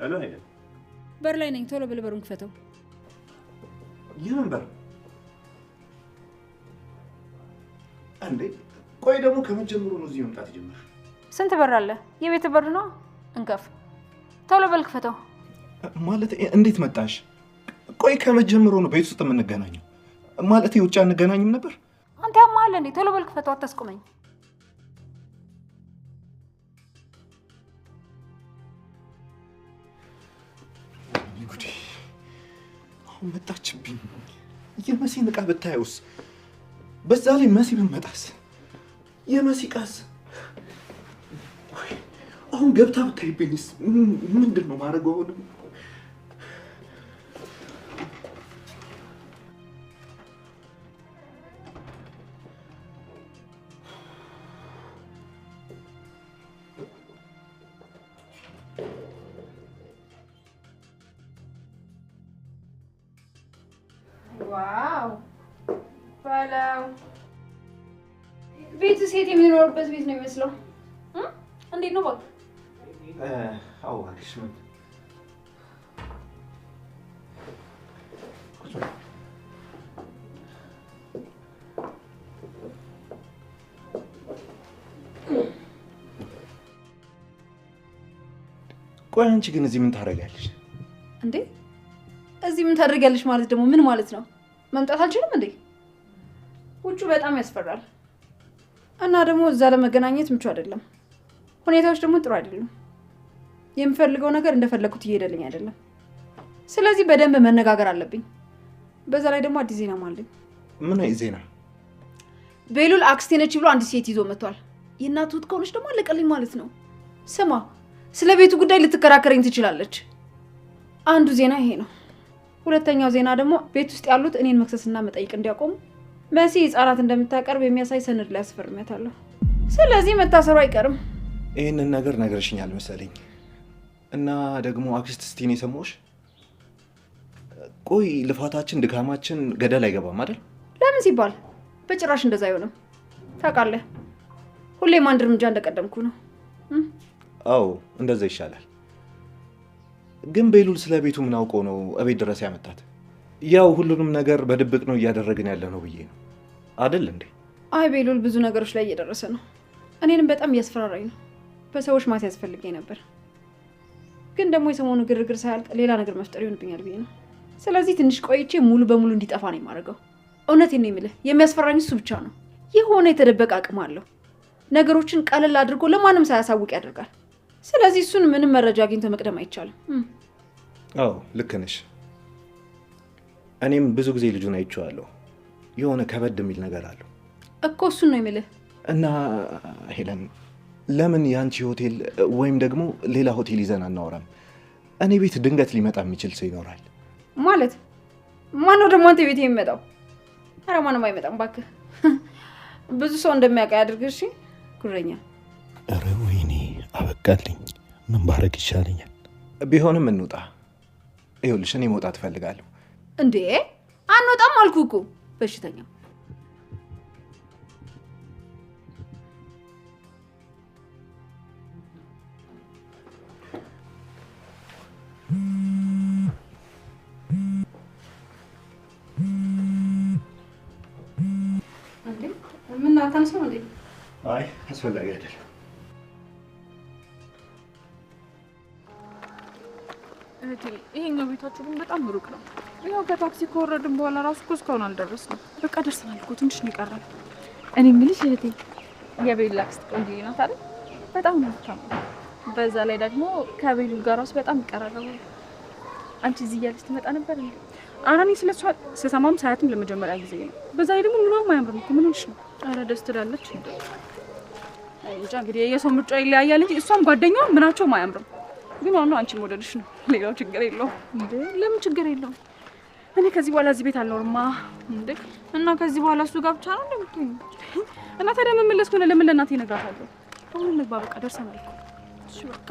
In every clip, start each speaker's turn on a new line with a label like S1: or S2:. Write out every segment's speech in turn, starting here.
S1: ሄሎ ሄሎ
S2: በር ላይ ነኝ ቶሎ ብለህ በሩን ክፈተው
S1: የምን በር አንዴ ቆይ ደግሞ ከመጀመሩ ነው እዚህ መምጣት ጀመረ
S2: ስንት በር አለ የቤት በር ነው እንከፍ ቶሎ በል ክፈተው
S1: ማለት እንዴት መጣሽ ቆይ ከመጀመሩ ነው ቤት ውስጥ የምንገናኘው ማለት ውጭ አንገናኝም ነበር
S2: አንተ ያማል እንዴ ቶሎ በል ክፈተው አታስቆመኝ
S1: ጉዲ አሁን መጣችብኝ የመሲን ዕቃ ብታየውስ በዛ ላይ መሲ ብትመጣስ የመሲ ቃስ አሁን ገብታ ብታይብኝስ ምንድን ነው ማድረገው አሁን
S2: ዋው ባላው ቤት ሴት የሚኖርበት ቤት ነው የሚመስለው እንዴት ነው ባክ
S1: አዎ አክሽ ምን ቆይ አንቺ ግን እዚህ ምን ታደርጊያለሽ
S2: እንዴ እዚህ ምን ታደርጊያለሽ ማለት ደግሞ ምን ማለት ነው መምጣት አልችልም እንዴ ውጩ በጣም ያስፈራል እና ደግሞ እዛ ለመገናኘት ምቹ አይደለም ሁኔታዎች ደግሞ ጥሩ አይደሉም የምፈልገው ነገር እንደፈለኩት እየሄደልኝ አይደለም ስለዚህ በደንብ መነጋገር አለብኝ በዛ ላይ ደግሞ አዲስ ዜና ማለት
S1: ምን አይ ዜና
S2: ቤሉል አክስቴ ነች ብሎ አንድ ሴት ይዞ መጥቷል የእናቱ ውጥ ከሆነች ደግሞ አለቀልኝ ማለት ነው ስማ ስለ ቤቱ ጉዳይ ልትከራከረኝ ትችላለች አንዱ ዜና ይሄ ነው ሁለተኛው ዜና ደግሞ ቤት ውስጥ ያሉት እኔን መክሰስና መጠይቅ እንዲያቆሙ መሲ ህጻናት እንደምታቀርብ የሚያሳይ ሰነድ ላይ አስፈርሚያታለሁ ስለዚህ መታሰሩ አይቀርም
S1: ይሄንን ነገር ነገርሽኛል መሰለኝ እና ደግሞ አክስት ስቲን የሰማሽ ቆይ ልፋታችን ድካማችን ገደል አይገባም አይደል
S2: ለምን ሲባል በጭራሽ እንደዛ አይሆንም ታውቃለህ ሁሌም አንድ እርምጃ እንደቀደምኩ ነው
S1: አዎ እንደዛ ይሻላል ግን ቤሉል ስለ ቤቱ ምን አውቆ ነው እቤት ድረስ ያመጣት ያው ሁሉንም ነገር በድብቅ ነው እያደረግን ያለ ነው ብዬ ነው አይደል እንዴ
S2: አይ ቤሉል ብዙ ነገሮች ላይ እየደረሰ ነው እኔንም በጣም እያስፈራራኝ ነው በሰዎች ማት ያስፈልገኝ ነበር ግን ደግሞ የሰሞኑ ግርግር ሳያልቅ ሌላ ነገር መፍጠር ይሆንብኛል ብዬ ነው ስለዚህ ትንሽ ቆይቼ ሙሉ በሙሉ እንዲጠፋ ነው የማደርገው እውነቴን ነው የምልህ የሚያስፈራኝ እሱ ብቻ ነው የሆነ የተደበቀ አቅም አለው ነገሮችን ቀለል አድርጎ ለማንም ሳያሳውቅ ያደርጋል ስለዚህ እሱን ምንም መረጃ አግኝቶ መቅደም አይቻልም
S1: አዎ ልክ ነሽ እኔም ብዙ ጊዜ ልጁን አይቼዋለሁ የሆነ ከበድ የሚል ነገር አለው
S2: እኮ እሱን ነው የምልህ
S1: እና ሄለን ለምን ያንቺ ሆቴል ወይም ደግሞ ሌላ ሆቴል ይዘን አናወራም እኔ ቤት ድንገት ሊመጣ የሚችል ሰው ይኖራል
S2: ማለት ማነው ደግሞ አንተ ቤት የሚመጣው ኧረ ማንም አይመጣም እባክህ ብዙ ሰው እንደሚያውቅ ያድርግ እሺ ጉረኛ
S1: ኧረ ወይኔ አበቃልኝ ምን ባረግ ይሻለኛል ቢሆንም እንውጣ ይኸውልሽ እኔ መውጣት እፈልጋለሁ
S2: እንዴ አንወጣም አልኩህ እኮ በሽተኛ እንዴ ምን አታንሰው እንዴ
S1: አይ አስፈላጊ አይደለም
S3: ይሄኛው ቤታችሁ ግን በጣም ሩቅ ነው ያው ከታክሲ ከወረድን በኋላ ራሱ እኮ እስካሁን አልደረስንም በቃ ደርሰናል እኮ ትንሽ ነው የቀረን እኔ የምልሽ እህቴ የቤሉል አክስት ቆንጆዬ ናት አይደል በጣም ነው የምታምረው በዛ ላይ ደግሞ ከቤሉል ጋር ራሱ በጣም ይቀራረባሉ አንቺ እዚህ እያለች ትመጣ ነበር እንዴ አራኒ ስለሷ ስሰማም ሳያትም ለመጀመሪያ ጊዜ ነው በዛ ላይ ደግሞ ምንም አያምርም እኮ ምን ሆነሽ ነው ኧረ ደስ ትላለች እንጃ እንግዲህ የሰው ምርጫ ይለያያል እንጂ እሷም ጓደኛዋ ምናቸውም አያምርም ግን ዋናው አንቺ ሞዴልሽ ነው ሌላው ችግር የለውም እንዴ ለምን ችግር የለውም እኔ ከዚህ በኋላ እዚህ ቤት አልኖርማ እንዴ እና ከዚህ በኋላ እሱ ጋር ብቻ ነው እንደምትይኝ እና ታዲያ መመለስ ከሆነ ለምን ለእናቴ እነግራታለሁ አሁን እንግባ በቃ ደርሰናል እኮ እሺ በቃ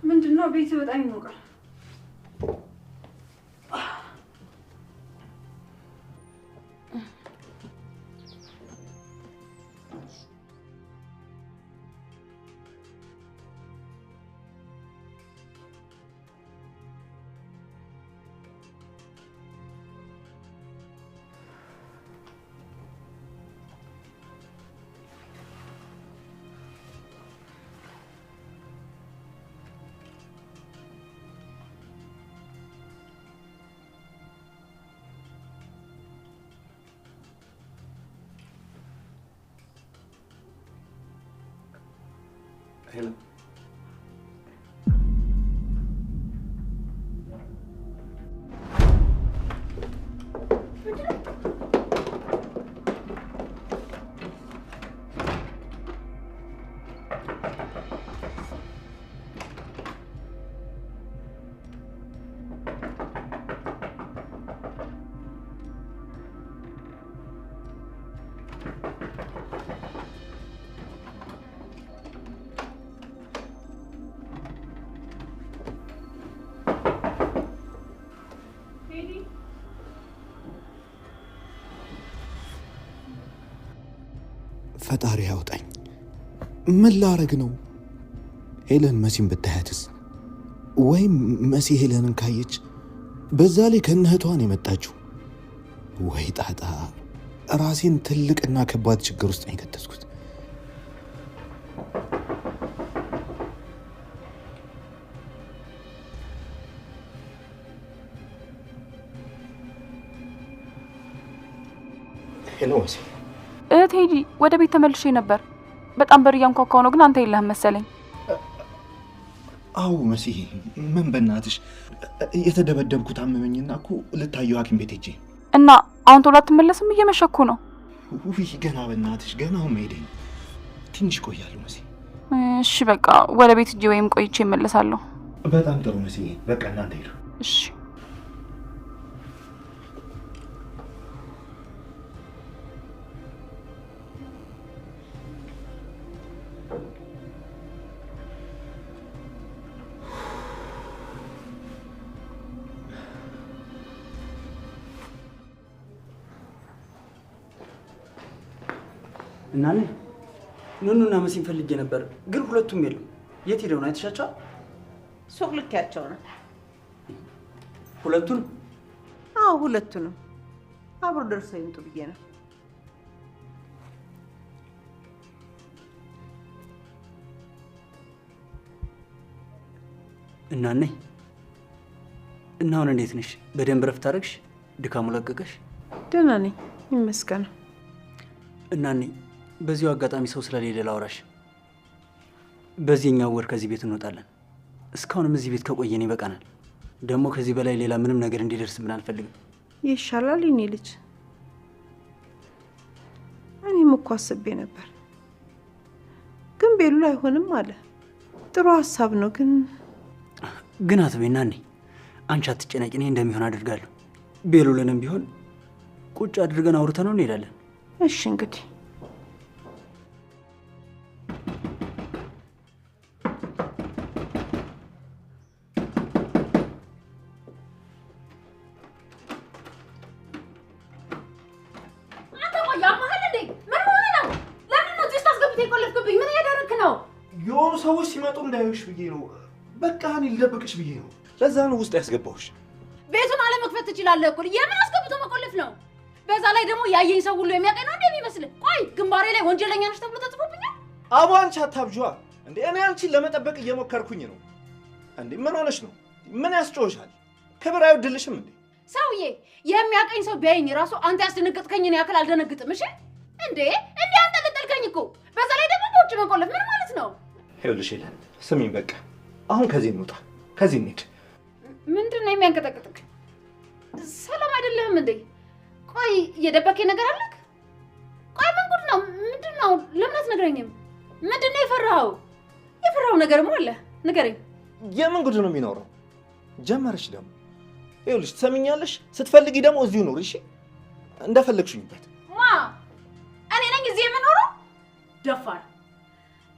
S2: ምንድነው ቤት በጣም ይሞቃል
S1: ሄለን
S4: ፈጣሪ ያውጣኝ። ምን ላረግ ነው? ሄለን መሲን ብታያትስ? ወይም መሲ ሄለንን ካየች በዛ ላይ ከእህቷን የመጣችው? ወይ ጣጣ! ራሴን ትልቅና ከባድ ችግር ውስጥ ነው የከተትኩት።
S1: ሄሎ መሲ።
S3: ቴዲ ወደ ቤት ተመልሼ ነበር። በጣም በር እያንኳኳ ነው፣ ግን አንተ የለህም መሰለኝ።
S1: አዎ መሲ፣ ምን በእናትሽ የተደበደብኩት አመመኝና እኮ ልታየው ሐኪም ቤት ሄጄ
S3: እና አሁን ቶሎ አትመለስም? እየመሸኩ ነው።
S1: ውይ ገና በእናትሽ ገና አሁን መሄዴ ነው። ትንሽ ቆያለሁ መሲ።
S3: እሺ በቃ ወደ ቤት ሂጅ፣ ወይም ቆይቼ እመለሳለሁ።
S1: በጣም ጥሩ መሲ። በቃ እናንተ ሄዱ።
S3: እሺ
S5: እናኔ ኑኑና መሲን ፈልጌ ነበር፣ ግን ሁለቱም የሉም። የት ሄደው ነው? አይተሻቸው?
S6: ሱቅ ልኬያቸው ነው።
S5: ሁለቱን?
S6: አዎ ሁለቱንም አብሮ ደርሰው ይምጡ ብዬ ነው።
S5: እናኔ እና አሁን እንዴት ነሽ? በደንብ ረፍት አደረግሽ? ድካሙ ለቀቀሽ?
S6: ደህና ነኝ ይመስገን።
S5: እናኔ በዚሁ አጋጣሚ ሰው ስለሌለ ላውራሽ። በዚህኛው ወር ከዚህ ቤት እንወጣለን። እስካሁንም እዚህ ቤት ከቆየን ይበቃናል። ደግሞ ከዚህ በላይ ሌላ ምንም ነገር እንዲደርስብን አልፈልግም።
S6: ይሻላል የኔ ልጅ። እኔም እኮ አስቤ ነበር፣ ግን ቤሉ አይሆንም አለ። ጥሩ ሀሳብ ነው፣
S5: ግን አትበይ እናኔ። አንቺ አትጨነቂ፣ እኔ እንደሚሆን አድርጋለሁ። ቤሉልንም ቢሆን ቁጭ አድርገን አውርተነው እንሄዳለን።
S6: እሺ እንግዲህ
S1: የሆኑ ሰዎች ሲመጡ እንዳይሽ ብዬ ነው። በቃ እኔ ልደብቅሽ ብዬ ነው። ለዛ ነው ውስጥ ያስገባሁሽ።
S2: ቤቱን አለመክፈት ትችላለህ እኮ። የምን አስገብቶ መቆለፍ ነው? በዛ ላይ ደግሞ ያየኝ ሰው ሁሉ የሚያውቀኝ ነው እንደሚመስል። ቆይ ግንባሬ ላይ ወንጀለኛ ነሽ ተብሎ ተጽፎብኛል።
S1: አቦ አንቺ አታብጇ እንዴ! እኔ አንቺን ለመጠበቅ እየሞከርኩኝ ነው። እንዴ ምን ሆነሽ ነው? ምን ያስጮሻል? ክብር አይወድልሽም እንዴ?
S2: ሰውዬ የሚያውቀኝ ሰው ቢያየኝ ራሱ አንተ ያስደነገጥከኝን ያክል አልደነግጥም። እሺ እንዴ እንዴ አንጠለጠልከኝ እኮ። በዛ ላይ ደግሞ በውጭ መቆለፍ ምን ማለት ነው?
S1: ይኸውልሽ ሄለን ስሚኝ፣ በቃ አሁን ከዚህ እንውጣ፣ ከዚህ እንሂድ።
S2: ምንድን ነው የሚያንቀጠቅጥክ? ሰላም አይደለህም እንዴ? ቆይ የደበከኝ ነገር አለክ? ቆይ ምን ጉድ ነው? ምንድን ነው? ለምን አትነግረኝም? ምንድን ነው የፈራኸው? የፈራኸው ነገርም አለ፣ ንገረኝ።
S1: የምን ጉድ ነው የሚኖረው? ጀመረሽ ደግሞ። ይኸውልሽ ትሰሚኛለሽ፣ ስትፈልጊ ደግሞ እዚሁ ኑሪ እሺ፣ እንደፈለግሽኝበት።
S2: ማ እኔ ነኝ እዚህ የምኖረው? ደፋር።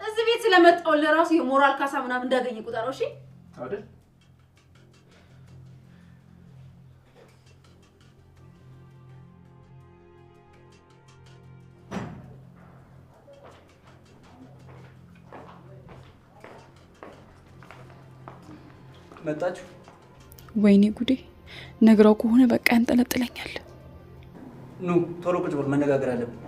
S2: እዚህ ቤት ስለመጣሁ ለራሱ የሞራል ካሳ ምናምን እንዳገኘ ቁጠረው እሺ
S1: አይደል?
S5: መጣችሁ?
S3: ወይኔ ጉዴ! ነግራው ከሆነ በቃ ያንጠለጥለኛል።
S5: ኑ ቶሎ ቁጭ ብሎ መነጋገር አለብን።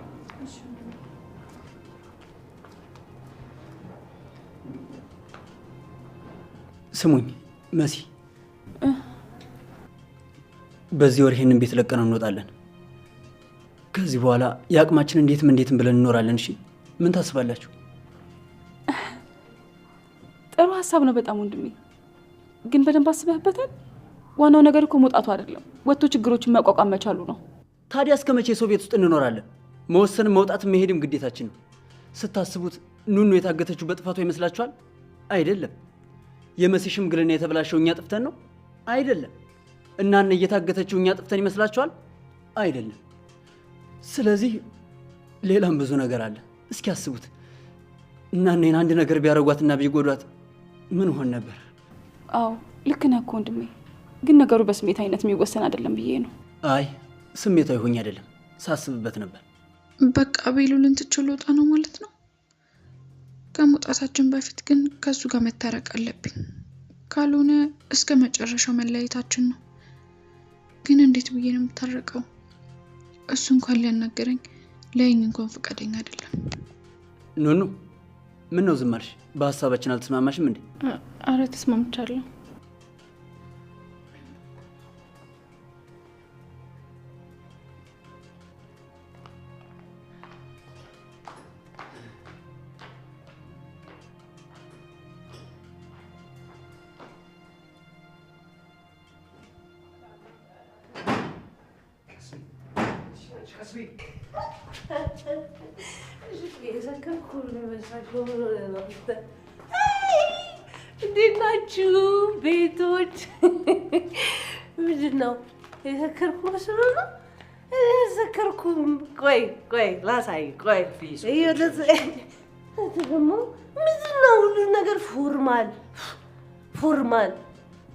S5: ስሙኝ መሲ፣ በዚህ ወር ይሄንን ቤት ለቀን እንወጣለን። ከዚህ በኋላ የአቅማችን እንዴትም ብለን እንኖራለን። እሺ ምን ታስባላችሁ?
S3: ጥሩ ሀሳብ ነው በጣም ወንድሜ። ግን በደንብ አስበህበታል? ዋናው ነገር እኮ መውጣቱ አይደለም፣ ወጥቶ ችግሮችን መቋቋም መቻሉ ነው።
S5: ታዲያ እስከ መቼ ሰው ቤት ውስጥ እንኖራለን? መወሰንም መውጣትም መሄድም ግዴታችን ነው። ስታስቡት ኑኑ የታገተችው በጥፋቷ ይመስላችኋል? አይደለም። የመሲ ሽምግልና የተበላሸው እኛ ጥፍተን ነው? አይደለም። እናነ እየታገተችው እኛ ጥፍተን ይመስላችኋል? አይደለም። ስለዚህ ሌላም ብዙ ነገር አለ። እስኪ አስቡት። እናነን አንድ ነገር ቢያረጓትና ቢጎዷት ምን ሆን ነበር?
S3: አዎ ልክ ነህ እኮ ወንድሜ። ግን ነገሩ በስሜታዊነት የሚወሰን አይደለም ብዬ ነው።
S5: አይ ስሜታዊ ሆኜ አይደለም፣ ሳስብበት ነበር።
S7: በቃ ቤሉልን ትቼው ልወጣ ነው ማለት ነው። ከመውጣታችን በፊት ግን ከሱ ጋር መታረቅ አለብኝ። ካልሆነ እስከ መጨረሻው መለያየታችን ነው። ግን እንዴት ብዬ ነው የምታረቀው? እሱ እንኳን ሊያናገረኝ ለይኝ እንኳን ፈቃደኛ አይደለም።
S5: ኑኑ ምን ነው ዝም አልሽ? በሀሳባችን አልተስማማሽም እንዴ?
S3: አረ ተስማምቻለሁ።
S8: እንዴት ናችሁ ቤቶች? ምንድን ነው የሰከርኩ መስሎ ነው? የሰከርኩም። ቆይ ላሳይ። ቆይ ደግሞ ምንድን ነው ሁሉ ነገር ፎርማል።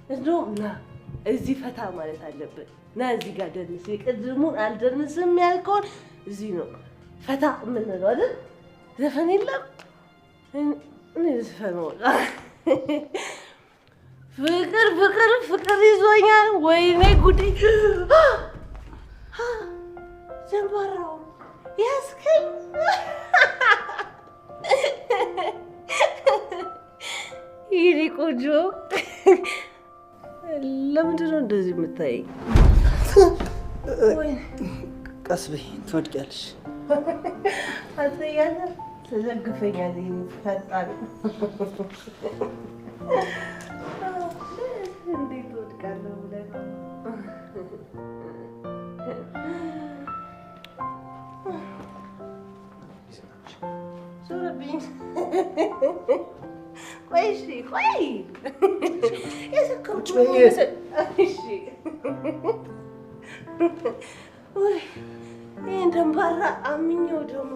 S8: እንደውም ና እዚህ ፈታ ማለት አለብን። ና እዚህ ጋር ደንስ። የቅድሙን አልደንስም ያልከውን እዚህ ነው ፈታ የምንለው አይደል? ዘፈን የለም እኔ ዘፈነው ፍቅር ይዞኛል። ወይኔ ጉዴ! ጀንባራው ያስከኝ ይሄ ቆንጆ። ለምንድን ነው እንደዚህ የምታይኝ?
S5: ቀስ በይ ትወድቂያለሽ።
S8: አትያለ ተዘግፈኛል። ፈጣን እንዴት ወድቃለሁ ብለህ ነው? ዞረብኝ። ቆይ እሺ፣ ቆይ የሰከርኩ እሺ። ይህን ደንባራ አምኜው ደግሞ